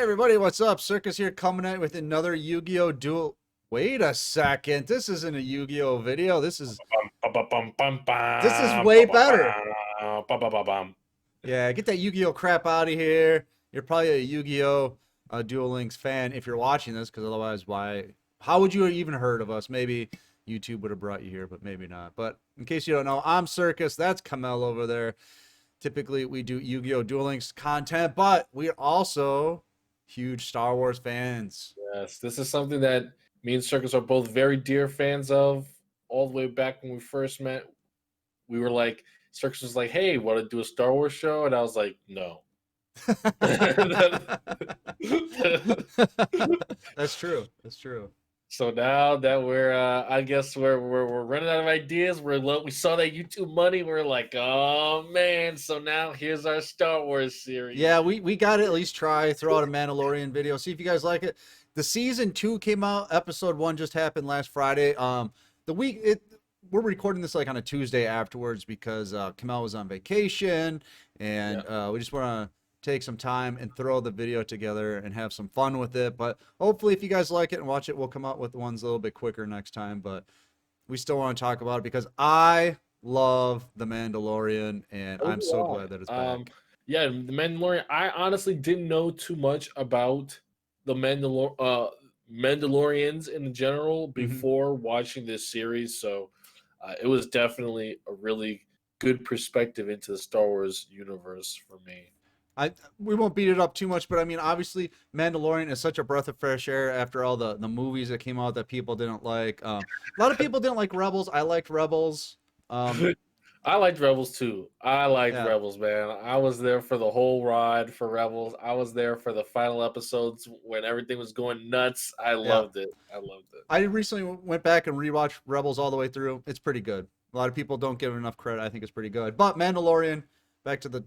Everybody, what's up? Circus here coming at you with another Yu-Gi-Oh! Duel. Wait a second. This isn't a Yu-Gi-Oh! Video. This is way better. Yeah, get that Yu-Gi-Oh! Crap out of here. You're probably a Yu-Gi-Oh! Duel Links fan if you're watching this, because otherwise, how would you have even heard of us? Maybe YouTube would have brought you here, but maybe not. But in case you don't know, I'm Circus. That's Kamel over there. Typically, we do Yu-Gi-Oh! Duel Links content, but we're also huge Star Wars fans. Yes, this is something that me and Circus are both very dear fans of. All the way back when we first met, we were like, Circus was like, "Hey, want to do a Star Wars show?" And I was like, "No." That's true. That's true. So now that I guess we're running out of ideas. We saw that YouTube money. We're like, oh man! So now here's our Star Wars series. Yeah, we got to at least try throw out a Mandalorian video. See if you guys like it. The season 2 came out. Episode 1 just happened last Friday. We're recording this like on a Tuesday afterwards because Kamel was on vacation, and we just want to take some time and throw the video together and have some fun with it. But hopefully if you guys like it and watch it, we'll come out with ones a little bit quicker next time. But we still want to talk about it because I love The Mandalorian, and I'm so glad that it's back. Yeah, The Mandalorian. I honestly didn't know too much about the Mandalorians in general before watching this series. So it was definitely a really good perspective into the Star Wars universe for me. We won't beat it up too much, but I mean, obviously, Mandalorian is such a breath of fresh air after all the movies that came out that people didn't like. A lot of people didn't like Rebels. I liked Rebels. I liked Rebels too. I liked Rebels, man. I was there for the whole ride for Rebels. I was there for the final episodes when everything was going nuts. I loved it. I recently went back and rewatched Rebels all the way through. It's pretty good. A lot of people don't give it enough credit. I think it's pretty good. But Mandalorian, back to the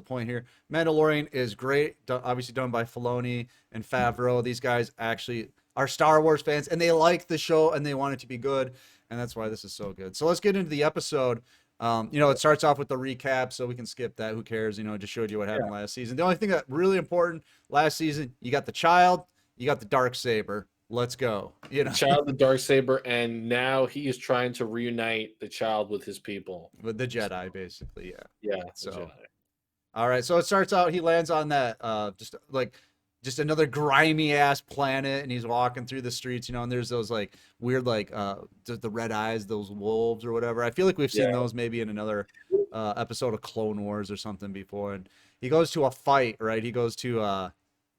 point here. Mandalorian is great. Obviously done by Filoni and Favreau. These guys actually are Star Wars fans, and they like the show, and they want it to be good, and that's why this is so good. So let's get into the episode. It starts off with the recap, so we can skip that. Who cares? It just showed you what happened last season. The only thing that really important last season, you got the child, you got the Darksaber. Let's go. The child, the Darksaber, and now he is trying to reunite the child with his people. With the Jedi, basically, Yeah. So, all right. So it starts out, he lands on that, just another grimy ass planet, and he's walking through the streets, and there's those like weird, the red eyes, those wolves or whatever. I feel like we've seen those maybe in another episode of Clone Wars or something before. And he goes to a fight, right? He goes to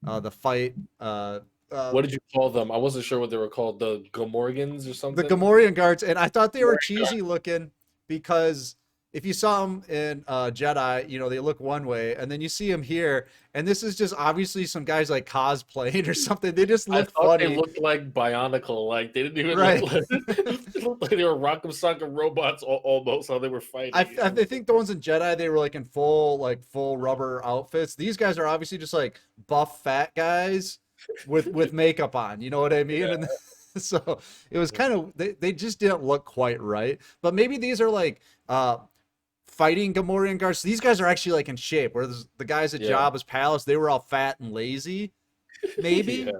the fight. What did you call them? I wasn't sure what they were called. The Gomorians or something? The Gomorian Guards. And I thought they were cheesy looking because if you saw them in Jedi, they look one way. And then you see them here. And this is just obviously some guys like cosplaying or something. They just look funny. They looked like Bionicle. Like they didn't even look like they were Rock'em Sock'em robots almost how they were fighting. I think the ones in Jedi, they were like in full rubber outfits. These guys are obviously just like buff fat guys with makeup on, you know what I mean? Yeah. And so it was kind of they just didn't look quite right. But maybe these are like fighting Gomorian Guards. These guys are actually like in shape, where the guys at Jabba's palace, they were all fat and lazy. Maybe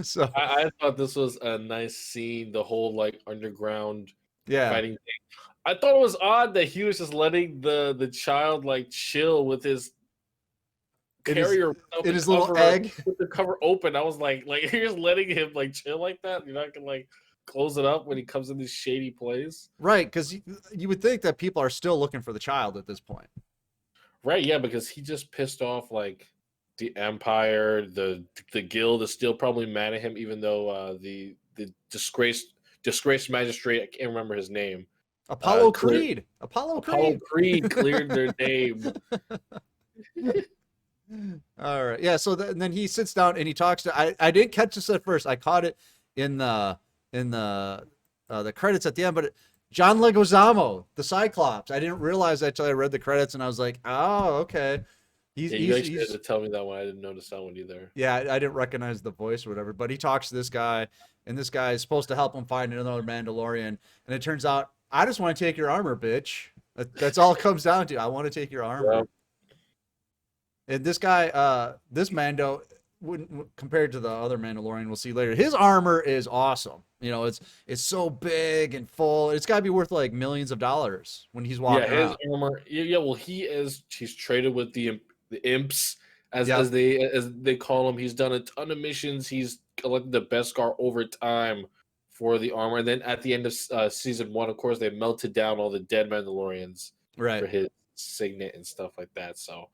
so I thought this was a nice scene, the whole like underground fighting thing. I thought it was odd that he was just letting the child like chill with his carrier in his little egg with the cover open. I was like you're just letting him like chill like that. You're not gonna like close it up when he comes in this shady place, right? Because you would think that people are still looking for the child at this point, right? Yeah, because he just pissed off like the Empire. The guild is still probably mad at him, even though the disgraced magistrate, I can't remember his name, Apollo Creed cleared their name. All right, yeah. So then he sits down and he talks to. I didn't catch this at first. I caught it in the credits at the end, but John Leguizamo, the Cyclops. I didn't realize that until I read the credits, and I was like, oh, okay. You actually had to tell me that one. I didn't notice that one either. Yeah, I didn't recognize the voice or whatever. But he talks to this guy, and this guy is supposed to help him find another Mandalorian. And it turns out, I just want to take your armor, bitch. That's all it comes down to. I want to take your armor. Yeah. And this guy, this Mando, compared to the other Mandalorian we'll see later, his armor is awesome. You know, it's so big and full. It's got to be worth like millions of dollars when he's walking Yeah, his around. armor. Yeah, well, he's traded with the imps Yep. as they call him. He's done a ton of missions. He's collected the Beskar over time for the armor. And then at the end of season 1, of course, they melted down all the dead Mandalorians Right. for his signet and stuff like that. So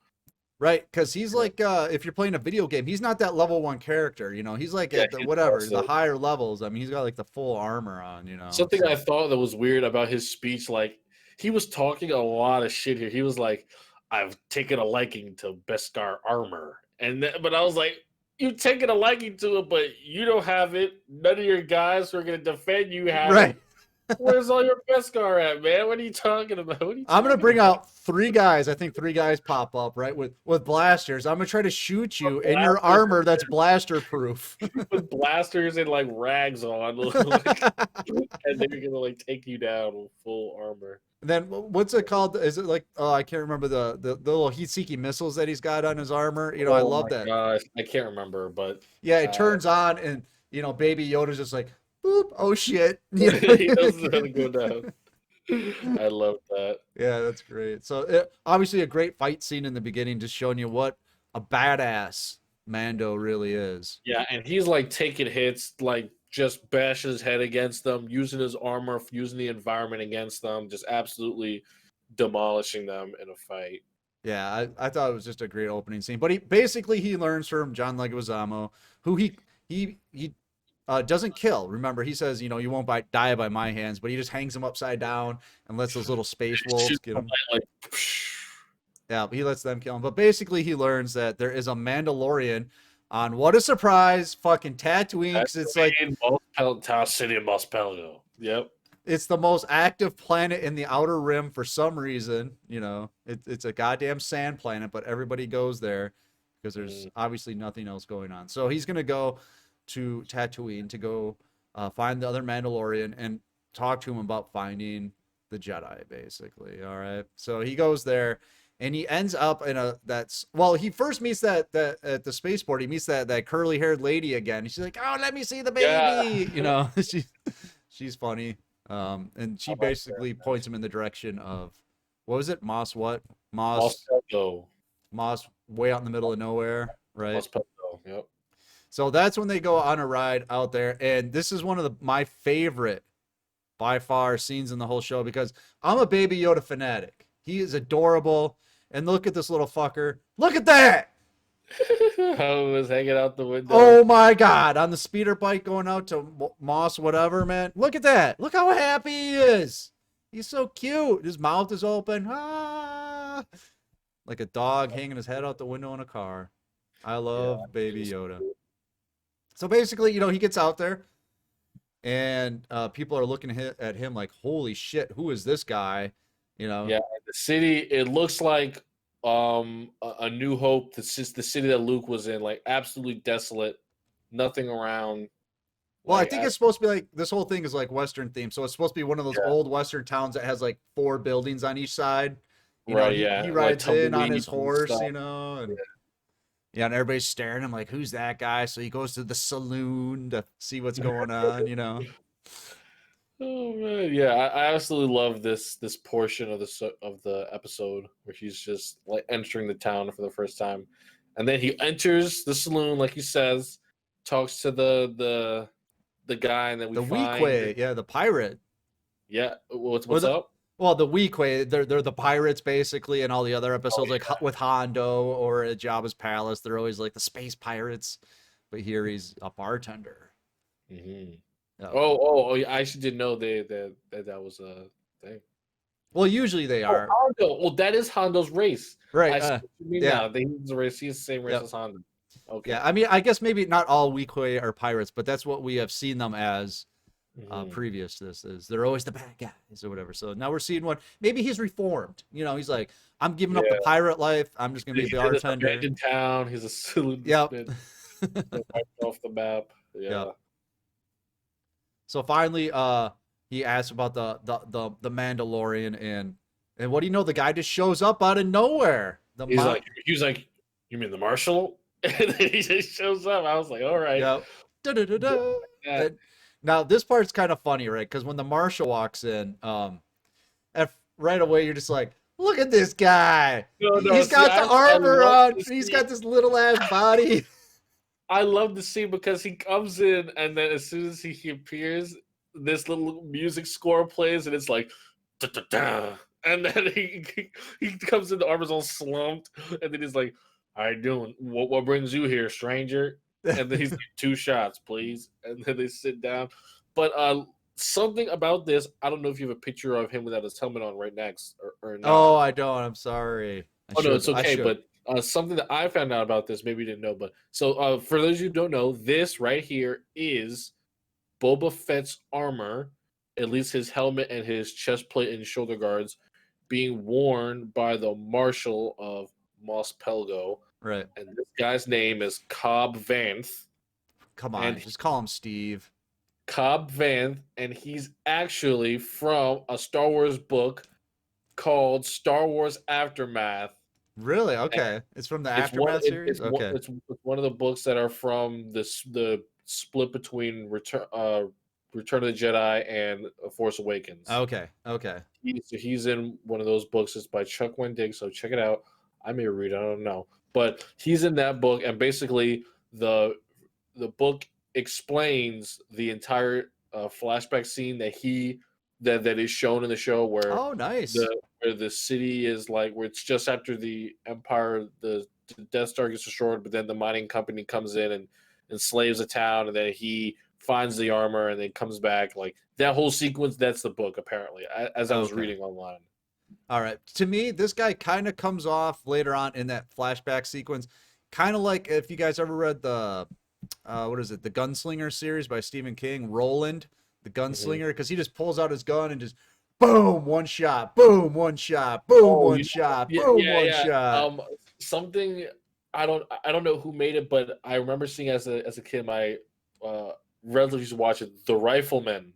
Right, because he's like, if you're playing a video game, he's not that level 1 character. You know, he's like yeah, at the he's whatever the awesome. higher levels. I mean, he's got like the full armor on. You know, Something I so. thought that was weird about his speech, like he was talking a lot of shit here. He was like, "I've taken a liking to Beskar armor," but I was like, "You've taken a liking to it, but you don't have it. None of your guys who are going to defend you have Right. it. Where's all your Beskar at, man? What are you talking about? What are you I'm gonna talking bring about?" out 3 guys. I think 3 guys pop up right with blasters. I'm gonna try to shoot you in your armor that's blaster proof. With blasters and like rags on, like, and they're gonna like take you down with full armor. Then what's it called? Is it like, oh, I can't remember the little heat-seeking missiles that he's got on his armor. You know, I Oh love my that. gosh, I can't remember, but Yeah, it turns on and you know, Baby Yoda's just like, boop, oh shit. You he doesn't know? really go down. I love that. Yeah, that's great. So obviously a great fight scene in the beginning, just showing you what a badass Mando really is. Yeah, and he's like taking hits, like just bashing his head against them, using his armor, using the environment against them, just absolutely demolishing them in a fight. Yeah, I thought it was just a great opening scene. But he learns from John Leguizamo, who he doesn't kill. Remember, he says, you know, you won't die by my hands, but he just hangs him upside down and lets those little space wolves get him. Like, Yeah, he lets them kill him. But basically, he learns that there is a Mandalorian on, what a surprise, fucking Tatooine, because it's like Town City of Mospelgo. Yep. it's the most active planet in the outer rim for some reason. You know, it's a goddamn sand planet, but everybody goes there because there's obviously nothing else going on. So he's gonna go to Tatooine to go find the other Mandalorian and talk to him about finding the Jedi, basically. All right. So he goes there and he ends up in he first meets that at the spaceport, he meets that curly haired lady again. She's like, oh, let me see the baby. Yeah. You know, she's funny. And she basically points him in the direction of, what was it? Moss what? Mospelgo. Moss way out in the middle of nowhere, right? Mospelgo. Yep. So that's when they go on a ride out there, and this is one of my favorite, by far, scenes in the whole show because I'm a Baby Yoda fanatic. He is adorable, and look at this little fucker. Look at that! How he was hanging out the window. Oh my god! On the speeder bike going out to Moss, whatever, man. Look at that! Look how happy he is. He's so cute. His mouth is open. Ah! Like a dog hanging his head out the window in a car. I love Baby Yoda. So basically, you know, he gets out there and people are looking at him like, holy shit, who is this guy? You know? Yeah, the city, it looks like a New Hope. This is the city that Luke was in, like absolutely desolate, nothing around. Well, like, I think it's supposed to be like, this whole thing is like Western themed. So it's supposed to be one of those old Western towns that has like 4 buildings on each side. You know, he rides like in on his horse, you know, and yeah, and everybody's staring him like, who's that guy? So he goes to the saloon to see what's going on, you know. Oh man, yeah, I absolutely love this portion of the episode where he's just like entering the town for the first time, and then he enters the saloon like he says, talks to the guy, and then the Weequay, yeah, the pirate. Yeah, what's up? Well, the Weequay, they're the pirates basically, and all the other episodes like with Hondo or at Jabba's palace, they're always like the space pirates, but here he's a bartender. Mm-hmm. Oh! I actually didn't know that was a thing. Well, usually they are. Hondo. Well, that is Hondo's race, right? Yeah, he's the same race as Hondo. Okay. Yeah, I mean, I guess maybe not all Weequay are pirates, but that's what we have seen them as. Previous to this is they're always the bad guys or whatever. So now we're seeing one. Maybe he's reformed. You know, he's like, I'm giving up the pirate life. I'm just gonna be a bartender. In town, he's a saloon. Yep. Off the map. Yeah. Yep. So finally, he asks about the Mandalorian, and what do you know? The guy just shows up out of nowhere. He's like, you mean the Marshal? And then he just shows up. I was like, all right. Yep. Da-da-da-da. Yeah. And now this part's kind of funny, right? Because when the marshal walks in, right away you're just like, look at this guy. No. He's See, got the I armor love on. to And he's see. got this little ass body. I love the scene because he comes in, and then as soon as he appears, this little music score plays, and it's like, da-da-da. And then he comes in, the armor's all slumped, and then he's like, "How you doing? What brings you here, stranger?" And then he's like, 2 shots, please. And then they sit down. But something about this, I don't know if you have a picture of him without his helmet on right next or Oh, not. I don't. I'm sorry. Oh no, it's I okay. should. But something that I found out about this, maybe you didn't know, but so for those of you who don't know, this right here is Boba Fett's armor, at least his helmet and his chest plate and shoulder guards, being worn by the Marshal of Mos Pelgo, Right. and this guy's name is Cobb Vanth, Come and on. Just call him Steve. Cobb Vanth, and he's actually from a Star Wars book called Star Wars Aftermath. Really? Okay. It's from the It's one. Aftermath series? One. Okay. It's one of the books that are from the split between Return of the Jedi and Force Awakens. Okay. Okay. He's in one of those books. It's by Chuck Wendig, so check it out. I may read. I don't know, but he's in that book, and basically the book explains the entire flashback scene that is shown in the show where Oh, nice. the city is like where it's just after the Empire, the Death Star gets destroyed, but then the mining company comes in and enslaves a town, and then he finds the armor and then comes back. Like that whole sequence, that's the book apparently. As I was Okay. reading online. All right. To me, this guy kind of comes off later on in that flashback sequence, kind of like if you guys ever read the, what is it, the Gunslinger series by Stephen King, Roland, the Mhm. Gunslinger, because he just pulls out his gun and just boom, one shot, boom, one shot, boom, Oh, one shot, yeah, boom, yeah, one yeah. shot. Something I don't know who made it, but I remember seeing as a kid my relatives used to watch it. The Rifleman. It's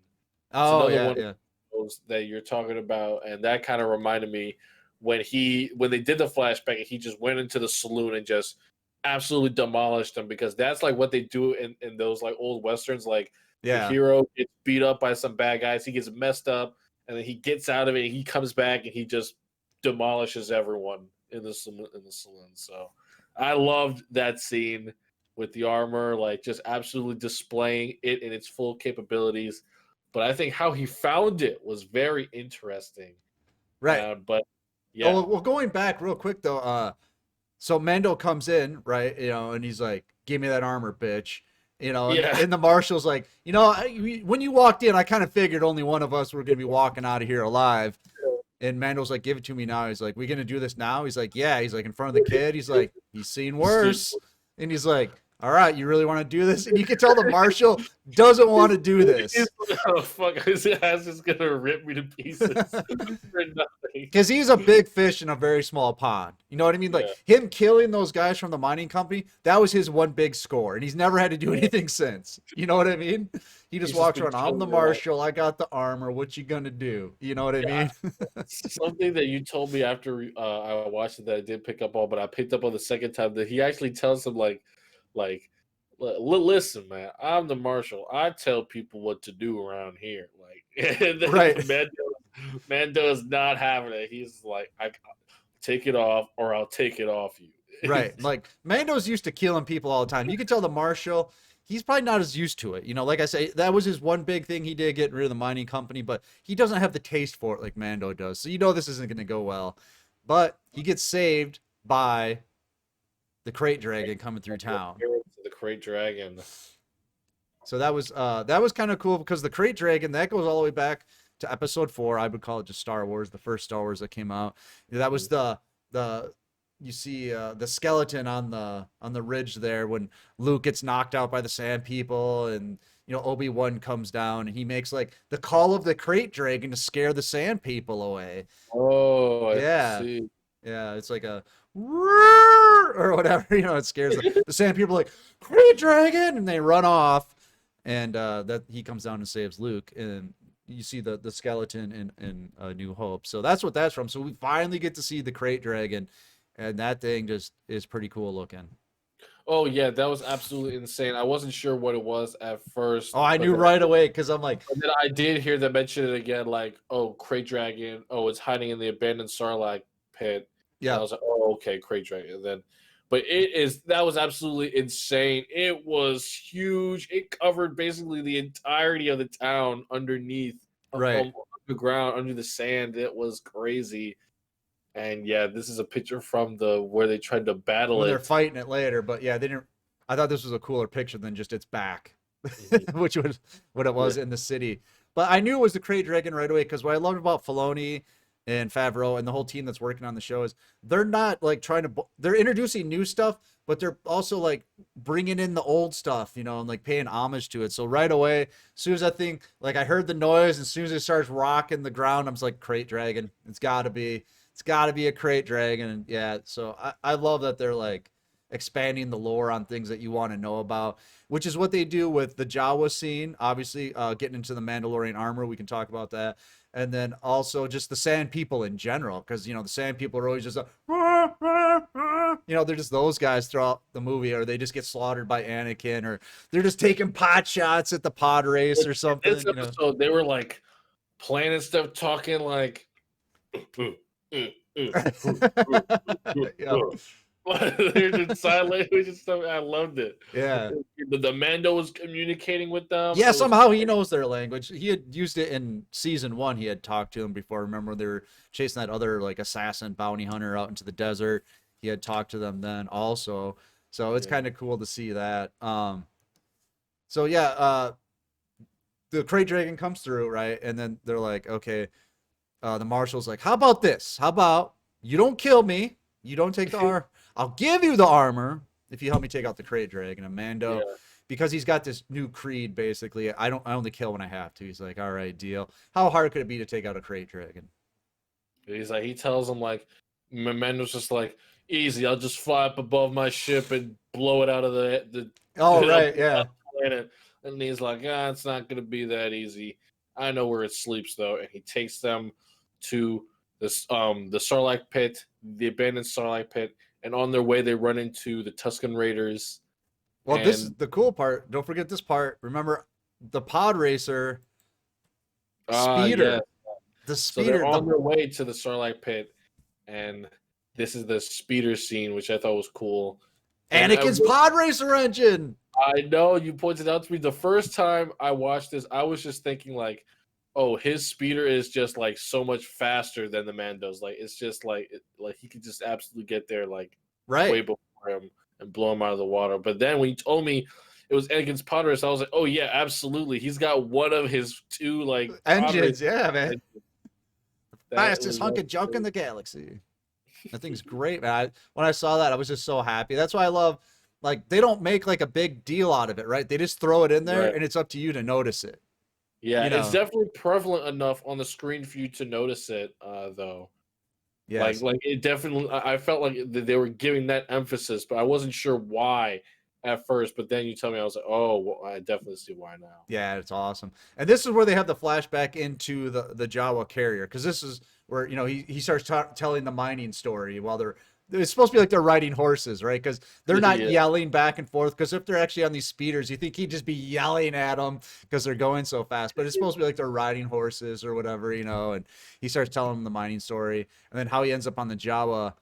Oh another yeah, one of yeah. those that you're talking about, and that kind of reminded me when they did the flashback, and he just went into the saloon and just absolutely demolished them because that's like what they do in those like old westerns. Like the Yeah. hero gets beat up by some bad guys, he gets messed up, and then he gets out of it, and he comes back, and he just demolishes everyone in the saloon. So I loved that scene with the armor, like just absolutely displaying it in its full capabilities. But I think how he found it was very interesting. Right. But Oh, yeah, well, going back real quick though, so Mando comes in, right? And he's like, "Give me that armor, bitch." yeah, And the marshal's like, when you walked in, I kind of figured only one of us were gonna be walking out of here alive. And Mando's like, "Give it to me now." He's like, "We gonna do this now?" He's like, "Yeah." He's like in front of the kid. He's like, "He's seen Steve, worse." And he's like, "All right, you really want to do this?" And you can tell the marshal doesn't want to do he's this. like, oh fuck, his ass is gonna rip me to pieces for nothing. Because he's a big fish in a very small pond. You know what I mean? Like Yeah, him killing those guys from the mining company, that was his one big score. And he's never had to do anything since. You know what I mean? He just he's just walks been around, I'm the killing their life. marshal. I got the armor. What you gonna do? You know what I Yeah, mean? something that you told me after I watched it that I did pick up on, but I picked up on the second time that he actually tells him like, listen, man, I'm the marshal. I tell people what to do around here. Like, and then Right. Mando is not having it. He's like, I take it off, or I'll take it off you. Right. Like Mando's used to killing people all the time. You can tell the marshal, he's probably not as used to it. Like I say, that was his one big thing he did, getting rid of the mining company, but he doesn't have the taste for it like Mando does. So this isn't going to go well. But he gets saved by the crate dragon coming through town. The Great Dragon. So that was kind of cool because the crate dragon that goes all the way back to episode 4. I would call it just Star Wars, the first Star Wars that came out. That was the you see the skeleton on the ridge there when Luke gets knocked out by the sand people, and Obi-Wan comes down and he makes like the call of the crate dragon to scare the sand people away. Oh, I Yeah. see. Yeah, it's like a "Roar," or whatever, it scares the sand people like crate dragon, and they run off, and that he comes down and saves Luke, and you see the skeleton in New Hope. So that's what that's from. So we finally get to see the crate dragon, and that thing just is pretty cool looking. Oh yeah, that was absolutely insane. I wasn't sure what it was at first, Oh, I but knew then, right away because I'm like, but then I did hear them mention it again, like, oh, Krayt Dragon, oh, it's hiding in the abandoned Sarlacc pit, and I yeah, was like, oh, okay, Krayt Dragon. And then, but that was absolutely insane. It was huge. It covered basically the entirety of the town underneath, right. the ground, under the sand. It was crazy. And yeah, this is a picture from the where they tried to battle When they're it. fighting it later, but yeah, they didn't. I thought this was a cooler picture than just its back, Mhm. which was what it Yeah. was in the city. But I knew it was the Krayt Dragon right away because what I loved about Filoni and Favreau and the whole team that's working on the show is they're not like trying to. They're introducing new stuff, but they're also like bringing in the old stuff, you know, and like paying homage to it. So right away, as soon as I think like I heard the noise, as soon as it starts rocking the ground, I'm just like Krayt Dragon. It's got to be. It's got to be a Krayt Dragon, and yeah. So I love that they're like expanding the lore on things that you want to know about, which is what they do with the Jawa scene. Obviously, getting into the Mandalorian armor, we can talk about that, and then also just the Sand People in general, because you know the Sand People are always just you know they're just those guys throughout the movie, or they just get slaughtered by Anakin, or they're just taking pot shots at the pod race or In this something. You know. episode, they were like planning stuff, talking like. Yeah. They're just sign language and stuff. I loved it. Yeah. The Mando was communicating with them. Yeah, It was somehow he knows their language. He had used it in season one. He had talked to them before. Remember, they were chasing that other like assassin bounty hunter out into the desert. He had talked to them then also. So it's yeah. kind of cool to see that. So yeah, the Krayt Dragon comes through, right? And then they're like, okay, the Marshal's like, how about this? How about you don't kill me? You don't take the armor. I'll give you the armor if you help me take out the Krayt Dragon. And Yeah. Mando, because he's got this new creed, basically, I only kill when I have to. He's like, all right, deal. How hard could it be to take out a Krayt Dragon? He's like, he tells him like, Mando's just like, easy. I'll just fly up above my ship and blow it out of the Oh, right, yeah. planet. And he's like, ah, it's not gonna be that easy. I know where it sleeps though, and he takes them to this the Sarlacc pit, the abandoned Sarlacc pit, and on their way they run into the Tusken Raiders. Well, this is And the cool part. Don't forget this part. Remember the pod racer yeah, speeder. The so they're speeder. on their way to the Sarlacc pit, and this is the speeder scene, which I thought was cool. And Anakin's pod racer engine. I know you pointed out to me the first time I watched this, I was just thinking like, oh, his speeder is just like so much faster than the Mando's. Like it's just like like he could just absolutely get there like way Right. before him and blow him out of the water. But then when you told me it was Anakin's pod racer, I was like, oh yeah, absolutely. He's got one of his two like pod Engines, racer yeah, man. engines. That Fastest was hunk of junk in the galaxy. That thing's great, man. When I saw that, I was just so happy. That's why I love, like, they don't make like a big deal out of it, right? They just throw it in there, right. and it's up to you to notice it. Yeah, You it's know? definitely prevalent enough on the screen for you to notice it, though. Yes. Like it definitely, I felt like they were giving that emphasis, but I wasn't sure why at first. But then you tell me, I was like, oh, well, I definitely see why now. Yeah, it's awesome. And this is where they have the flashback into the Jawa carrier, because this is where you know he starts telling the mining story while they're. It's supposed to be like they're riding horses, right? Because they're not Yeah, yelling back and forth. Because if they're actually on these speeders, you think he'd just be yelling at them because they're going so fast. But it's supposed to be like they're riding horses or whatever, you know. And he starts telling them the mining story, and then how he ends up on the Jawa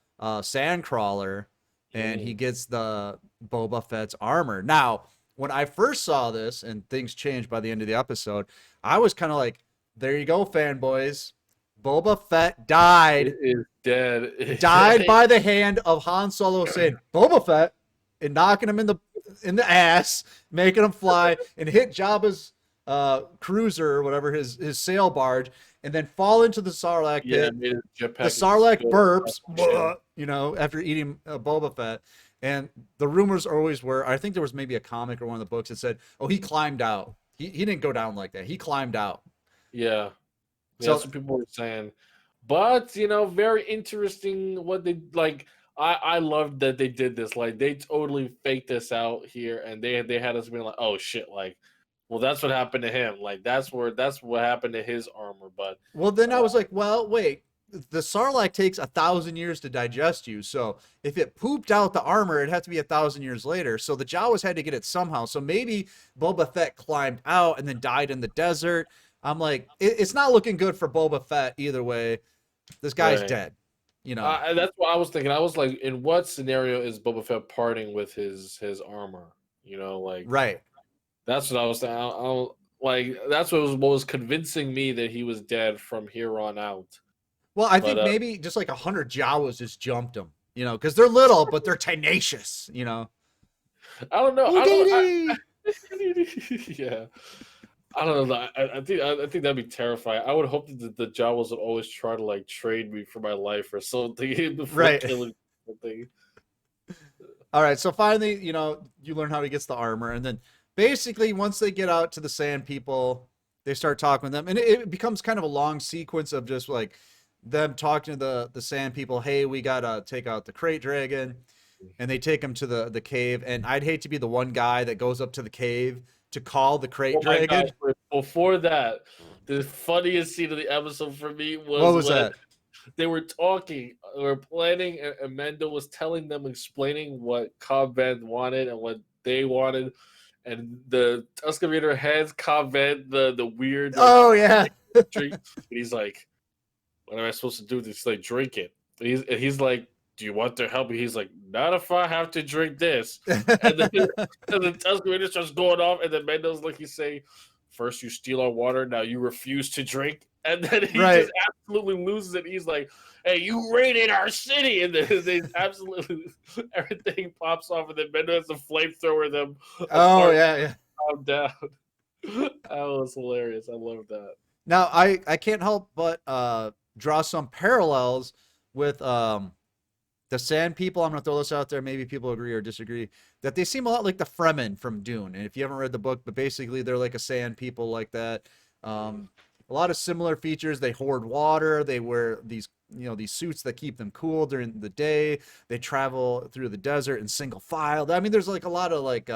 sand crawler, and he mm, gets the Boba Fett's armor. Now, when I first saw this, and things changed by the end of the episode, I was kind of like, "There you go, fanboys. Boba Fett died." it is dead. Died by the hand of Han Solo saying Boba Fett and knocking him in the ass, making him fly and hit Jabba's cruiser or whatever his sail barge, and then fall into the Sarlacc Yeah, pit. made his The jetpack Sarlacc explode. burps, you know, after eating Boba Fett. And the rumors always were, I think there was maybe a comic or one of the books that said, "Oh, he climbed out. He didn't go down like that. He climbed out." Yeah, yeah, So that's what people were saying. But you know, very interesting what they like. I loved that they did this. Like they totally faked this out here, and they had us being like, oh shit, like, well, that's what happened to him. Like that's what happened to his armor. But well, then I uh, was like, well, wait. the Sarlacc takes 1,000 years to digest you. So if it pooped out the armor, it'd have to be 1,000 years later. So the Jawas had to get it somehow. So maybe Boba Fett climbed out and then died in the desert. I'm like, it's not looking good for Boba Fett either way. This guy's Right. dead, you know. That's what I was thinking. I was like, in what scenario is Boba Fett parting with his armor? You know, like Right. that's what I was saying. Like that's what was convincing me that he was dead from here on out. Well, I But think maybe just like 100 Jawas just jumped him, you know, because they're little, but they're tenacious, you know. I don't know. Houdini! Yeah. I don't know. I think that'd be terrifying. I would hope that the Jawas would always try to like trade me for my life or something before Right. killing something. All right. So finally, you know, you learn how he gets the armor. And then basically, once they get out to the Sand People, they start talking with them. And it becomes kind of a long sequence of just like them talking to the Sand People. Hey, we got to take out the Crate Dragon. And they take him to the cave. And I'd hate to be the one guy that goes up to the cave to call the Crate Oh my Dragon. God! Before that, the funniest scene of the episode for me What was when that? they were talking, they were planning, and Mendo was telling them, explaining what Cobb wanted and what they wanted, and the excavator hands Cobb the weird like, Oh, yeah. drink, and he's like, "What am I supposed to do with this? Like, drink it." And he's like, "Do you want their help?" And he's like, "Not if I have to drink this." And then the excavator starts going off, and then Mendo's like, he's saying, "First you steal our water, now you refuse to drink." And then he Right. just absolutely loses it. He's like, "Hey, you raided our city!" And then they absolutely everything pops off, and then Mendo has to flamethrower them Oh, apart, yeah. calm down. That was hilarious. I love that. Now, I can't help but draw some parallels with the Sand People. I'm gonna throw this out there. Maybe people agree or disagree that they seem a lot like the Fremen from Dune. And if you haven't read the book, but basically they're like a Sand People like that. A lot of similar features. They hoard water. They wear these these suits that keep them cool during the day. They travel through the desert in single file. I mean, there's like a lot of like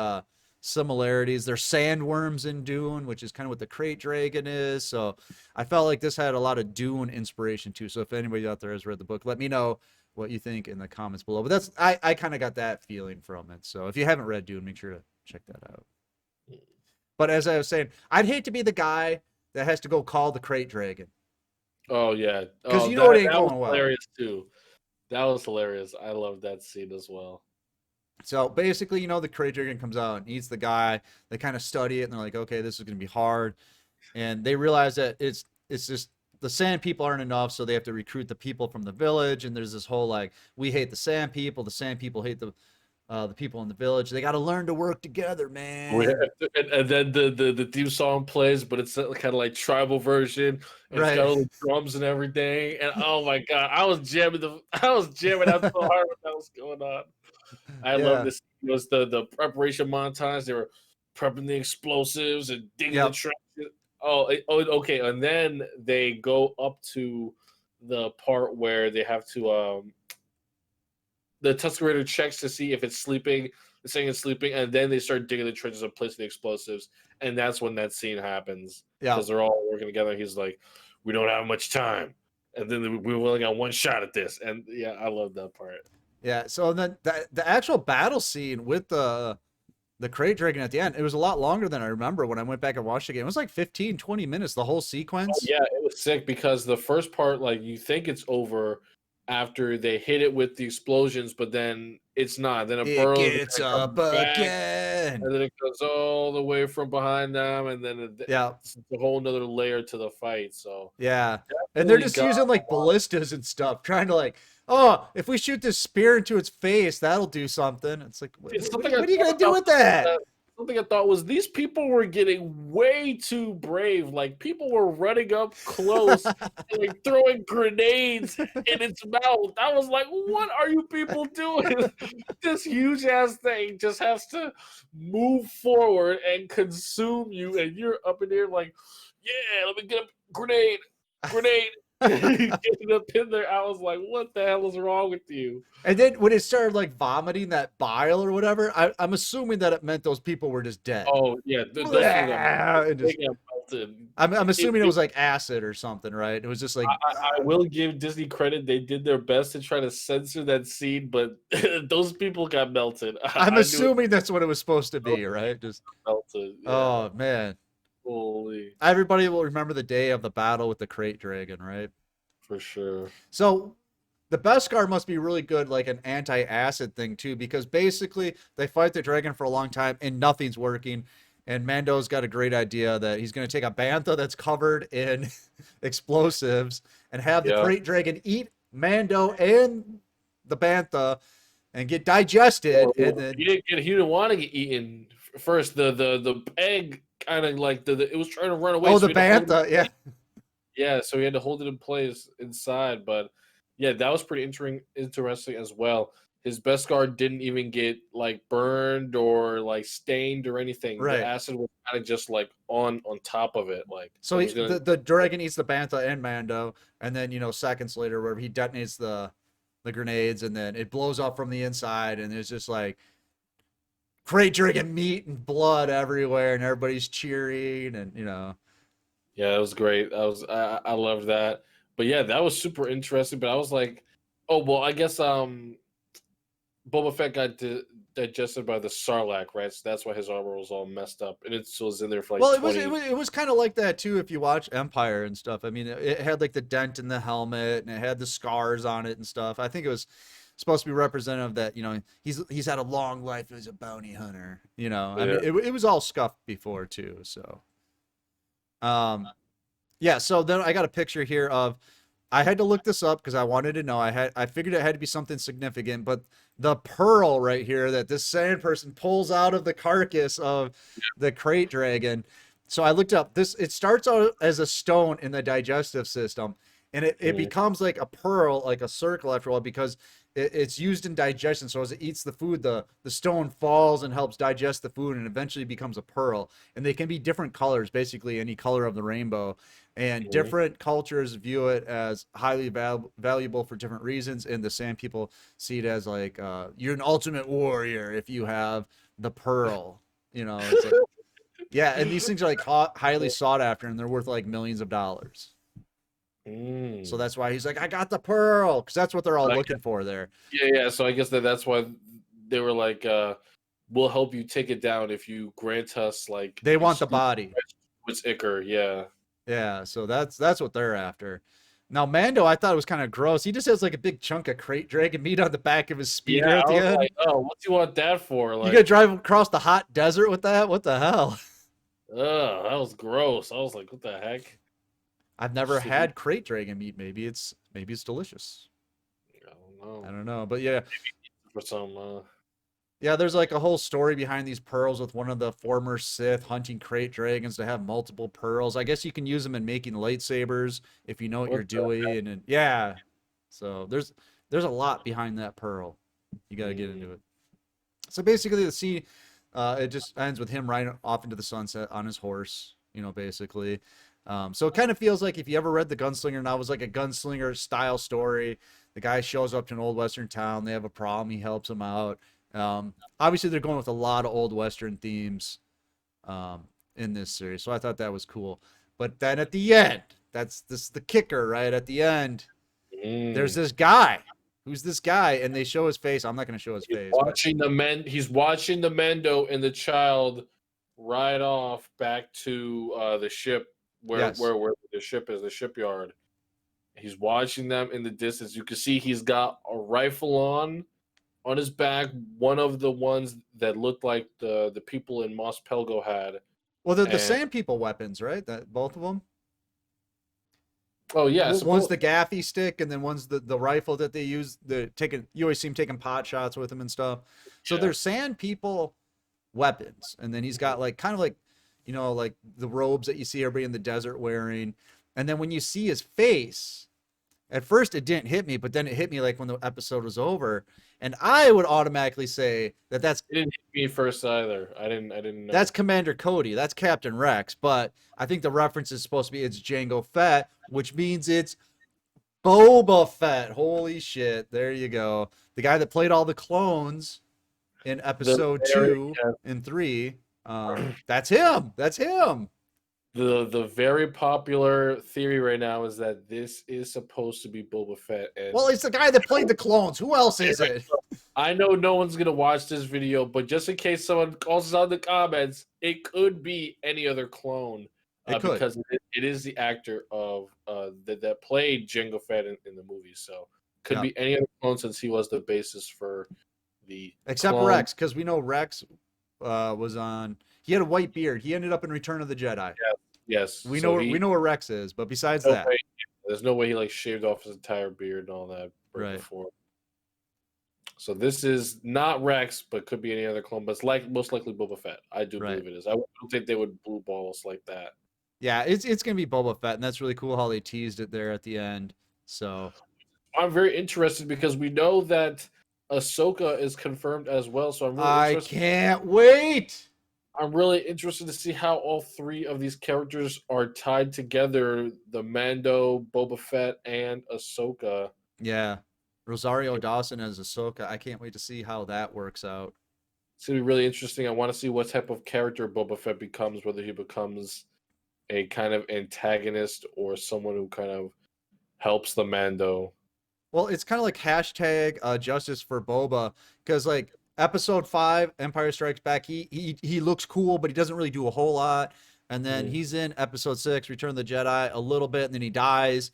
similarities. There's sandworms in Dune, which is kind of what the Crate Dragon is. So I felt like this had a lot of Dune inspiration too. So if anybody out there has read the book, let me know what you think in the comments below. But that's I kind of got that feeling from it. So if you haven't read Dune, make sure to check that out. But as I was saying, I'd hate to be the guy that has to go call the Crate Dragon. Oh yeah, Because you know it ain't that was going well. hilarious too. That was hilarious. I love that scene as well. So basically, the Crate Dragon comes out and eats the guy. They kind of study it and they're like, okay, this is going to be hard. And they realize that it's just the Sand People aren't enough, so they have to recruit the people from the village. And there's this whole like, we hate the Sand People hate the people in the village. They got to learn to work together, man. And then the theme song plays, but it's kind of like tribal version, and it's got all the drums and everything. And oh my God, I was jamming out so hard when that was going on. I love this. It was the preparation montage. They were prepping the explosives and digging the trenches. Okay. And then they go up to the part where they have to the Tuscarator checks to see if it's sleeping. It's saying it's sleeping, and then they start digging the trenches and placing the explosives, and that's when that scene happens. Yeah, because they're all working together. He's like, "We don't have much time," and then we only got one shot at this. And yeah, I love that part. Yeah. So then the actual battle scene with the Crate Dragon at the end, it was a lot longer than I remember when I went back and watched the game. It was like 15, 20 minutes, the whole sequence. Yeah, it was sick because the first part, like, you think it's over after they hit it with the explosions, but then it's not. Then it burrows, gets up again, and then it goes all the way from behind them, and then it's a whole nother layer to the fight. So yeah, and they're just using like ballistas and stuff, trying to like, oh, if we shoot this spear into its face, that'll do something. It's like, what are you gonna do with that? Something I thought was these people were getting way too brave. Like, people were running up close and like throwing grenades in its mouth. I was like, what are you people doing? This huge ass thing just has to move forward and consume you, and you're up in there like, yeah, let me get a grenade. Getting up in there, I was like, what the hell is wrong with you? And then when it started like vomiting that bile or whatever, I'm assuming that it meant those people were just dead. Oh yeah, melted. I'm assuming it It was like acid or something, right? It was just like I will give Disney credit. They did their best to try to censor that scene, but those people got melted. I'm I knew it assuming that's what it was supposed to be, right? Just melted. Yeah. oh man. Holy. Everybody will remember the day of the battle with the crate dragon, right? For sure. So the Beskar must be really good, like an anti-acid thing too, because basically they fight the dragon for a long time and nothing's working. And Mando's got a great idea that he's going to take a bantha that's covered in explosives and have the Yeah. crate dragon eat Mando and the bantha and get digested, and then He didn't want to get eaten first. The egg kind of like it was trying to run away. oh, So the he had to hold it in bantha, yeah, place. Yeah, so he had to hold it in place inside. But yeah, that was pretty interesting as well. His best guard didn't even get like burned or like stained or anything. The right. acid was kind of just like on top of it. Like So it was gonna. the dragon eats the bantha and Mando, and then seconds later, where he detonates the grenades, and then it blows up from the inside, and there's just like crate dragon meat and blood everywhere, and everybody's cheering, and Yeah, it was great. I loved that. But yeah, that was super interesting. But I was like, oh well, I guess Boba Fett got digested by the Sarlacc, right? So that's why his armor was all messed up, and it still was in there for like well, 20. it was kind of like that too if you watch Empire and stuff. I mean, it had like the dent in the helmet, and it had the scars on it and stuff. I think it was supposed to be representative that he's had a long life as a bounty hunter. I Yeah. mean, it was all scuffed before too. So, yeah. So then I got a picture here of. I had to look this up because I wanted to know. I figured it had to be something significant, but the pearl right here that this sand person pulls out of the carcass of the crate dragon. So I looked up this. It starts out as a stone in the digestive system, and it Mhm. becomes like a pearl, like a circle after a while because it's used in digestion. So as it eats the food, the stone falls and helps digest the food, and eventually becomes a pearl. And they can be different colors, basically any color of the rainbow. And Mhm. different cultures view it as highly valuable for different reasons. And the Sand people see it as like you're an ultimate warrior if you have the pearl. It's like yeah, and these things are like highly sought after, and they're worth like millions of dollars. So Mm. that's why he's like, I got the pearl, because that's what they're all So I looking for there. yeah. So I guess that's why they were like, we'll help you take it down if you grant us like They want the exclusive body. rights to its ichor. Yeah. Yeah, so that's what they're after. Now Mando, I thought it was kind of gross. He just has like a big chunk of crate dragon meat on the back of his speeder Yeah, at I the was end. like, oh, what do you want that for? You gotta Like, drive across the hot desert with that? What the hell? that was gross. I was like, what the heck? I've never Just like, had crate dragon meat. Maybe it's delicious. I don't know. I don't know, but yeah, For some, yeah. There's like a whole story behind these pearls with one of the former Sith hunting crate dragons to have multiple pearls. I guess you can use them in making lightsabers if you know what you're what the heck? doing, and yeah. So there's a lot behind that pearl. You got to get Mm, into it. So basically, the scene it just ends with him riding off into the sunset on his horse. Basically. So it kind of feels like if you ever read the Gunslinger novels, like a gunslinger style story. The guy shows up to an old western town. They have a problem. He helps them out. Obviously, they're going with a lot of old western themes in this series, so I thought that was cool. But then at the end, that's this the kicker, right? At the end, there's mm. this guy. Who's this guy? And they show his face. I'm not going to show his face, but He's watching the Mendo and the child ride off back to the ship yes. where the ship is, the shipyard. He's watching them in the distance. You can see he's got a rifle on his back, one of the ones that looked like the people in Mos Pelgo had. Well, the And Sand People weapons, right? That both of them. oh yeah, One's suppose the gaffy stick, and then one's the rifle that they use. The taking you always see him taking pot shots with him and stuff. So yeah. they're Sand People weapons, and then he's got like kind of like like the robes that you see everybody in the desert wearing. And then when you see his face, at first it didn't hit me, but then it hit me like when the episode was over, and I would automatically say that It didn't hit me first either. I didn't that's know. Commander Cody, that's Captain Rex, but I think the reference is supposed to be it's Jango Fett, which means it's Boba Fett. Holy shit! There you go, the guy that played all the clones in The episode very 2 and 3. That's him. That's him. the very popular theory right now is that this is supposed to be Boba Fett, and Well, it's the guy that played the clones. Who else is it? I know no one's gonna watch this video, but just in case someone calls us out in the comments, it could be any other clone, It could. because it is the actor of that played Jango Fett in the movie. So could Yeah. be any other clone since he was the basis for the Except clone. Rex, because we know Rex was on. He had a white beard. He ended up in Return of the Jedi. Yes, We so know where Rex is, but besides no that, way- there's no way he like shaved off his entire beard and all that Right. before. So this is not Rex, but could be any other clone. But it's most likely Boba Fett. I do Right. believe it is. I don't think they would blue ball us like that. yeah, it's gonna be Boba Fett, and that's really cool how they teased it there at the end. So I'm very interested because we know that Ahsoka is confirmed as well. So I'm really I interested. can't wait. I'm really interested to see how all three of these characters are tied together: the Mando, Boba Fett, and Ahsoka. Yeah, Rosario Dawson as Ahsoka. I can't wait to see how that works out. It's gonna be really interesting. I want to see what type of character Boba Fett becomes, whether he becomes a kind of antagonist or someone who kind of helps the Mando. Well, it's kind of like hashtag justice for Boba, because like episode 5, Empire Strikes Back, he looks cool, but he doesn't really do a whole lot. And then he's in episode 6, Return of the Jedi, a little bit, and then he dies.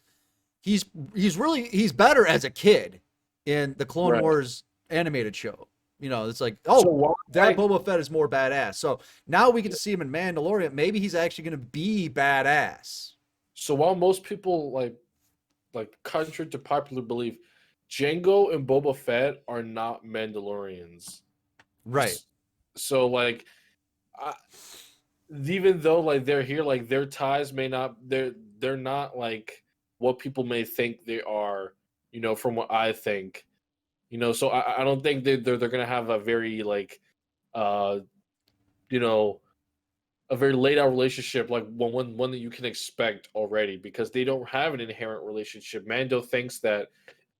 He's better as a kid in the Clone Wars animated show. You know, it's like, that Boba Fett is more badass. So now we get to see him in Mandalorian. Maybe he's actually going to be badass. So while most people like contrary to popular belief, Jango and Boba Fett are not Mandalorians. Right. So like, even though like they're here, like their ties may not they're not like what people may think they are. You know, from what I think. You know, so I don't think they're gonna have a very like, you know, a very laid out relationship like one that you can expect already, because they don't have an inherent relationship. Mando thinks that,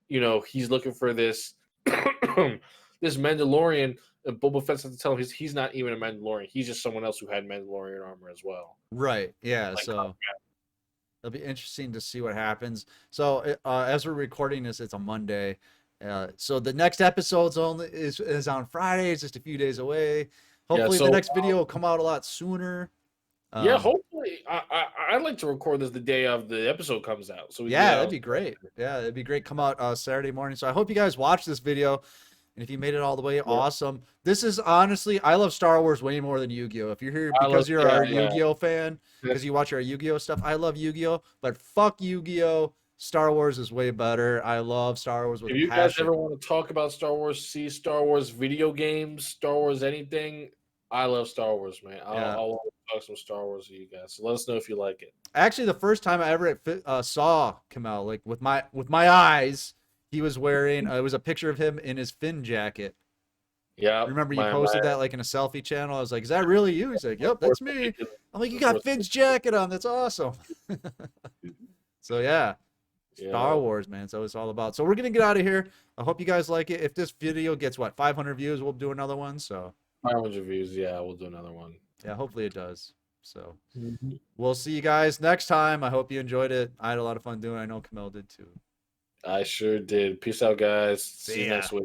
you know, he's looking for this this Mandalorian. Boba Fett's to tell him he's not even a Mandalorian. He's just someone else who had Mandalorian armor as well. Right. Yeah. Like, So it'll be interesting to see what happens. So as we're recording this, it's a Monday. So the next episode's only is on Friday. It's just a few days away. Hopefully the next video will come out a lot sooner. Yeah, hopefully. I'd like to record this the day of the episode comes out. So that'd be great. Yeah, it'd be great. Come out Saturday morning. So I hope you guys watch this video. And if you made it all the way, awesome. This is honestly, I love Star Wars way more than Yu-Gi-Oh! If you're here because you're our Yu-Gi-Oh! Fan, because you watch our Yu-Gi-Oh! Stuff, I love Yu-Gi-Oh! But fuck Yu-Gi-Oh! Star Wars is way better. I love Star Wars with passion. If you passion. guys ever want to talk about Star Wars, see Star Wars video games, Star Wars anything, I love Star Wars, man. I'll talk some Star Wars with you guys. So let us know if you like it. Actually, the first time I ever saw come out, like with my eyes, he was wearing. It was a picture of him in his Finn jacket. Yeah. Remember you posted that like in a selfie channel? I was like, "Is that really you?" He's like, "Yep, that's me." I'm like, "You got Finn's jacket on. That's awesome." So yeah. Star Wars, man. So it's all about. So we're gonna get out of here. I hope you guys like it. If this video gets 500 views, we'll do another one. So 500 views, yeah, we'll do another one. Yeah, hopefully it does. So we'll see you guys next time. I hope you enjoyed it. I had a lot of fun doing it. I know Camille did too. I sure did. Peace out, guys. See you next week.